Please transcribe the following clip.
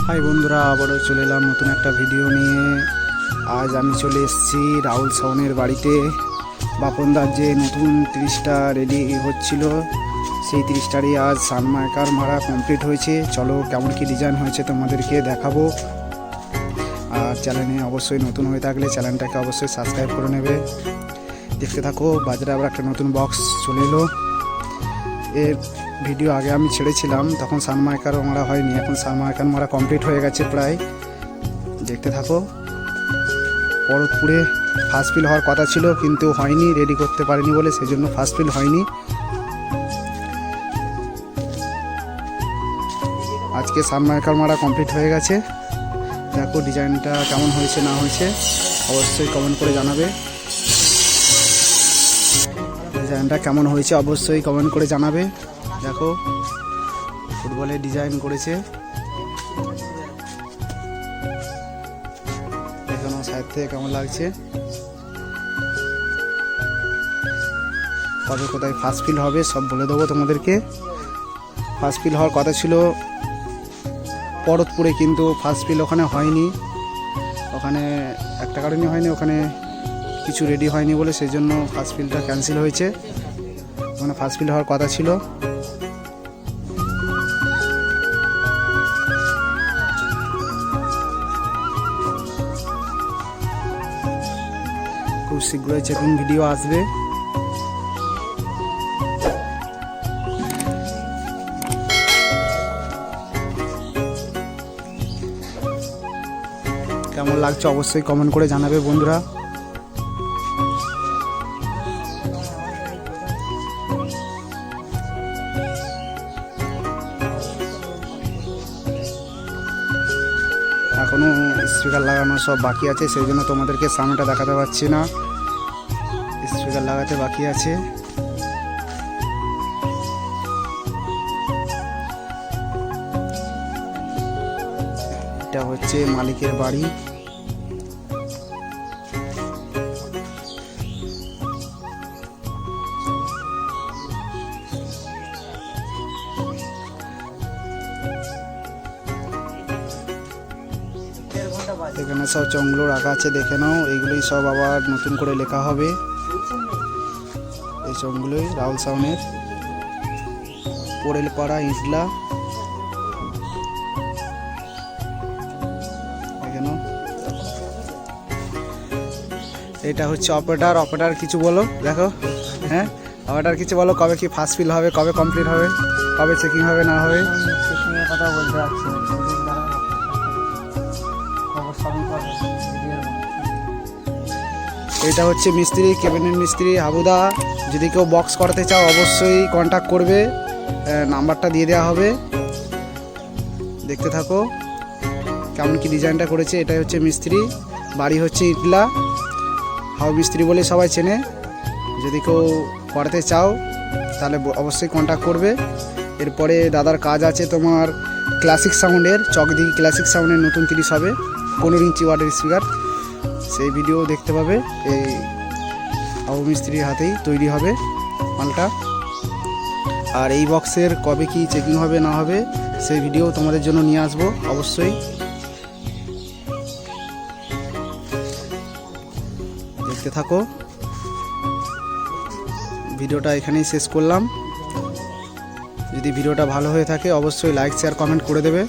High বন্ধুরা, আবারও চলে এলাম নতুন একটা ভিডিও নিয়ে। আজ আমি চলে এসেছি রাহুল সাউনের বাড়িতে। বাপনদার যে নতুন 30টা রেডি হচ্ছিল, সেই 30টারই আজ সানমাইকার মারা কমপ্লিট হয়েছে। চলো কেমন কি ডিজাইন হয়েছে তোমাদেরকে দেখাবো। আর চ্যানেলে অবশ্যই নতুন হয়ে থাকলে চ্যানেলটাকে অবশ্যই সাবস্ক্রাইব করে নেবে। দেখতে থাকো। বাজারে আবার একটা নতুন বক্স চলে এলো। এর ভিডিও আগে আমি ছেড়েছিলাম, তখন সানমাইকারও মারা হয়নি। এখন সানমাইকার মারা কমপ্লিট হয়ে গেছে প্রায়। দেখতে থাকো। পরতপুরে ফার্স্ট ফিল হওয়ার কথা ছিল, কিন্তু হয়নি, রেডি করতে পারিনি বলে সেজন্য ফার্স্ট ফিল হয়নি। আজকে সানমাইকার মারা কমপ্লিট হয়ে গেছে। দেখো ডিজাইনটা কেমন হয়েছে না হয়েছে অবশ্যই কমেন্ট করে জানাবে। ডিজাইনটা কেমন হয়েছে অবশ্যই কমেন্ট করে জানাবে। দেখো ফুটবলের ডিজাইন করেছে। এখানে সাইড থেকে কেমন লাগছে। কবে কোথায় ফার্স্ট ফিল হবে সব বলে দেবো তোমাদেরকে। ফার্স্ট ফিল হওয়ার কথা ছিল পরতপুরে, কিন্তু ফার্স্ট ফিল ওখানে হয়নি। ওখানে একটা কারণে হয়নি, ওখানে কিছু রেডি হয়নি বলে সেই জন্য ফার্স্ট ফিলটা ক্যান্সেল হয়েছে। ওখানে ফার্স্ট ফিল হওয়ার কথা ছিল। খুব শীঘ্রই চেকিং ভিডিও আসবে। কেমন লাগছে অবশ্যই কমেন্ট করে জানাবে বন্ধুরা। এখনো স্পিকার লাগানো সব বাকি আছে, সেই জন্য তোমাদেরকে সামনেটা দেখাতে পারছি না। স্পিকার লাগাতে বাকি আছে। এটা হচ্ছে মালিকের বাড়ি। এখানে সব চংগুলো রাখা আছে, দেখে নাও। এইগুলোই সব আবার নতুন করে লেখা হবে। এই চংগুলোই রাহুল সাউনের পোড়েলপাড়া ইটলা। এটা হচ্ছে অপারেটার কিছু বলো। দেখো, হ্যাঁ অপারেটার কিছু বলো। কবে কি ফার্স্ট ফিল হবে, কবে কমপ্লিট হবে, কবে চেকিং হবে না হবে। চেকিংয়ের কথা বলতে পারছি না। এটা হচ্ছে মিস্ত্রি, কেবিনের মিস্ত্রি হাবুদা। যদি কেউ বক্স করাতে চাও অবশ্যই কন্ট্যাক্ট করবে, নাম্বারটা দিয়ে দেওয়া হবে। দেখতে থাকো কেমন কি ডিজাইনটা করেছে। এটাই হচ্ছে মিস্ত্রি, বাড়ি হচ্ছে ইটলা। হাউ মিস্ত্রি বলে সবাই চেনে। যদি কেউ করাতে চাও তাহলে অবশ্যই কন্ট্যাক্ট করবে। এরপরে দাদার কাজ আছে তোমার ক্লাসিক সাউন্ডের, চকদিঘি ক্লাসিক সাউন্ডের নতুন 30 হবে, 15 ইঞ্চি ওয়াটের স্পিকার। সেই ভিডিও দেখতে পাবে। এই হাউ মিস্ত্রির হাতেই তৈরি হবে মালটা। আর এই বক্সের কবে কি চেকিং হবে না হবে সেই ভিডিও তোমাদের জন্য নিয়ে আসবো অবশ্যই। দেখতে থাকো। ভিডিওটা এখানেই শেষ করলাম। যদি ভিডিওটা ভালো হয়ে থাকে অবশ্যই লাইক শেয়ার কমেন্ট করে দেবে।